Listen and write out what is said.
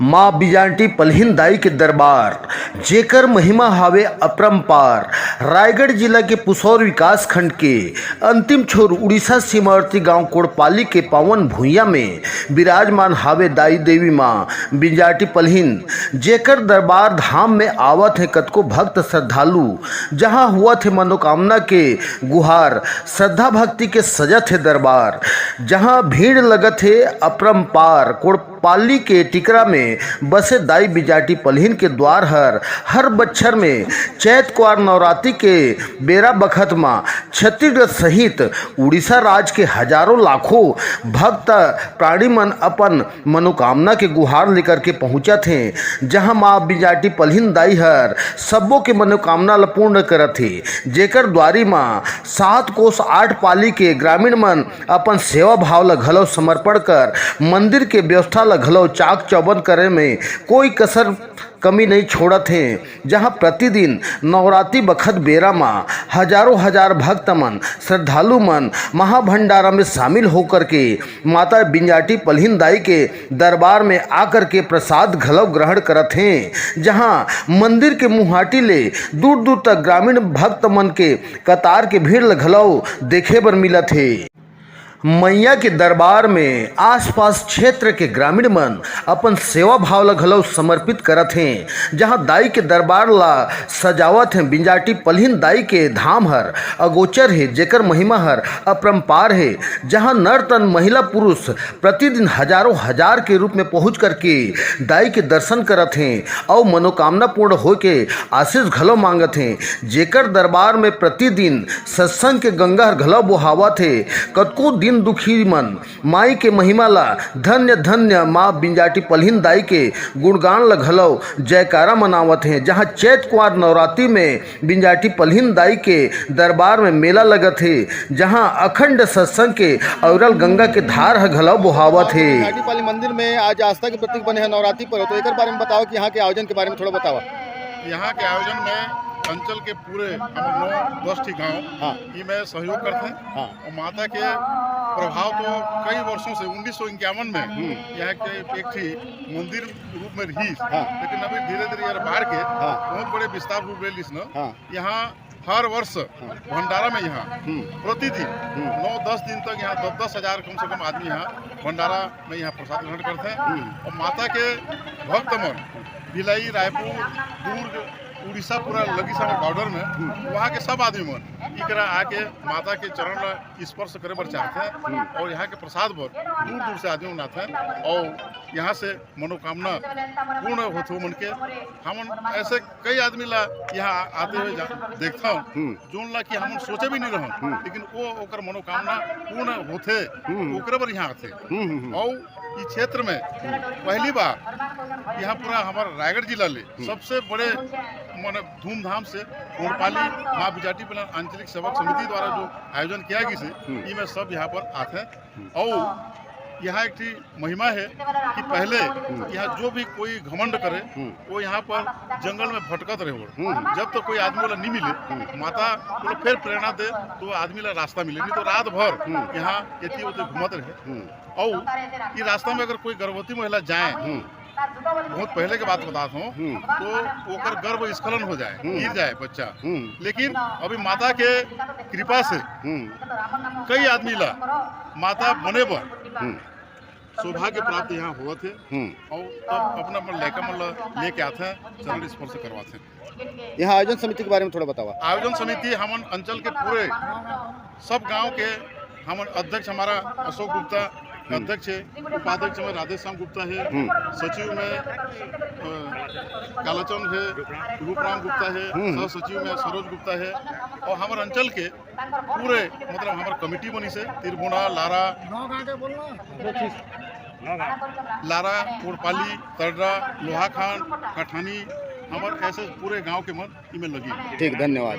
माँ बिजाटी पलहिन दाई के दरबार जेकर महिमा हावे अपरंपार। रायगढ़ जिला के पुसौर विकास खंड के अंतिम छोर उड़ीसा सीमावर्ती गांव कोड़पाली के पावन भूइया में विराजमान हावे दाई देवी माँ बिजाटी पलहिन, जेकर दरबार धाम में आवत है कतको भक्त श्रद्धालु। जहां हुआ थे मनोकामना के गुहार, श्रद्धा भक्ति के सजत है दरबार। जहां भीड़ लगत है अपरंपार। कोड़पाली के टिकरा में बसे दाई बिजाटी पलहिन के द्वार हर बच्छर में चैत कुआर नवरात्रि के बेरा बखत माँ छत्तीसगढ़ सहित उड़ीसा राज्य के हजारों लाखों भक्त प्राणी मन अपन मनोकामना के गुहार लेकर के पहुँचा थे। जहां माँ बिजाटी पलहिन दाई हर सबों के मनोकामना ल पूर्ण करत थे, जेकर द्वारी माँ 7 कोस 8 पाली के ग्रामीण मन अपन सेवा भाव ल घलो समर्पण कर मंदिर के व्यवस्था ल घलो चाक चौबंद करे में कोई कसर कमी नहीं छोड़त हैं। जहां प्रतिदिन नवरात्रि बखत बेरा माँ हजारों हजार भक्त मन श्रद्धालु मन महाभंडारा में शामिल होकर के माता बिजाटी पलहिन दाई के दरबार में आकर के प्रसाद घलव ग्रहण करत हैं। जहां मंदिर के मुहाटी ले दूर दूर तक ग्रामीण भक्त मन के कतार के भीड़ घलव देखे बर मिलत है। मैया के दरबार में आसपास क्षेत्र के ग्रामीण मन अपन सेवा भाव ल घलो समर्पित करत हैं। जहां दाई के दरबार ला सजावत हैं बिजाटी पलहिन दाई के धाम हर अगोचर है, जेकर महिमा हर अपरंपार है। जहां नर तन महिला पुरुष प्रतिदिन हजारों हजार के रूप में पहुंच करके दाई के दर्शन करत हैं और मनोकामना पूर्ण हो के आशीष घलो मांगत हैं। जेकर दरबार में प्रतिदिन सत्संग के गंगा हर घलो बोहावत है। कतको दिन दुखी मन माई के महिमा ला धन्य धन्य माँ बिजाटी पलहिन दाई के गुणगान ल घलो जयकारा मनावत हैं। जहाँ चैत कुआर नवरात्रि में बिजाटी पलहिन दाई के दरबार में मेला लगत है, जहाँ अखंड सत्संग के औरल गंगा के धार ह घलो बोहावत है। बिजाटी पाली मंदिर में आज आस्था के प्रतीक बने हैं नवरात्रि पर, तो एक बारे में बताओ कि यहाँ के आयोजन के बारे में थोड़ा बताओ। यहाँ के आयोजन में अंचल के पूरे 9-10 गाँव में सहयोग करते हैं। और माता के प्रभाव तो कई वर्षों से 1951 में यहाँ के एक थी मंदिर रूप में रही, लेकिन अभी धीरे धीरे यार बाहर के बहुत बड़े विस्तार रूप ले ली न। यहाँ हर वर्ष भंडारा में यहाँ प्रतिदिन 9-10 दिन तक यहाँ 10-10 हजार कम से कम आदमी यहाँ भंडारा में यहाँ प्रसाद ग्रहण करते हैं। और माता के भक्त मन भिलाई, रायपुर, दुर्ग, उड़ीसा पूरा लगी सब बॉर्डर में वहाँ के सब आदमी मन इकरा आके माता के चरण ला स्पर्श करे बर चाहते हैं। और यहाँ के प्रसाद पर दूर दूर से आदमी आते हैं और यहाँ से मनोकामना पूर्ण होते मन के। हम ऐसे कई आदमी ला यहाँ आते हुए देखता हूँ जोन ला कि हम सोचे भी नहीं रह, लेकिन वो ओकर मनोकामना पूर्ण होते ओकरे पर यहाँ आते। और इस क्षेत्र में पहली बार यहाँ पूरा हमारा रायगढ़ जिला ले सबसे बड़े मन धूमधाम से कोड़पाली माँ बिजाटी पलहिन आंचलिक सेवक समिति द्वारा जो आयोजन किया गया से ये में सब यहाँ पर आते हैं। और यहाँ एक महिमा है कि पहले यहाँ जो भी कोई घमंड करे वो यहाँ पर जंगल में भटकत रहे। जब तो कोई आदमी वाला नहीं मिले माता तो फिर प्रेरणा दे तो आदमी ला रास्ता मिले, नहीं तो रात भर यहाँ एती ओती घूमत रहे। और ये रास्ता में अगर कोई गर्भवती महिला जाए, बहुत पहले के बात बताता हूँ, तो ओकर गर्भ स्खलन हो जाए, गिर जाए बच्चा। लेकिन अभी माता के कृपा से कई आदमी ला माता बने पर सौभाग्य प्राप्त यहाँ हुआ थे। और तब अपना लड़का मन लेके आते हैं, चरण स्पर्श करवाते हैं। यहाँ आयोजन समिति के बारे में थोड़ा बताओ। आयोजन समिति हमन अंचल के पूरे सब गांव के हमन अध्यक्ष हमारा अशोक गुप्ता अध्यक्ष है, उपाध्यक्ष में राधेश्याम गुप्ता है, सचिव में कालाचंद है, रूपराम गुप्ता है, सह सचिव में सरोज गुप्ता है। और हमारे अंचल के पूरे मतलब हमारे कमेटी बनी से तिरबुना, लारा, कोड़पाली, तरडा, लोहाखान, कठानी, हमारे ऐसे पूरे गांव के मन इमें लगी। ठीक, धन्यवाद।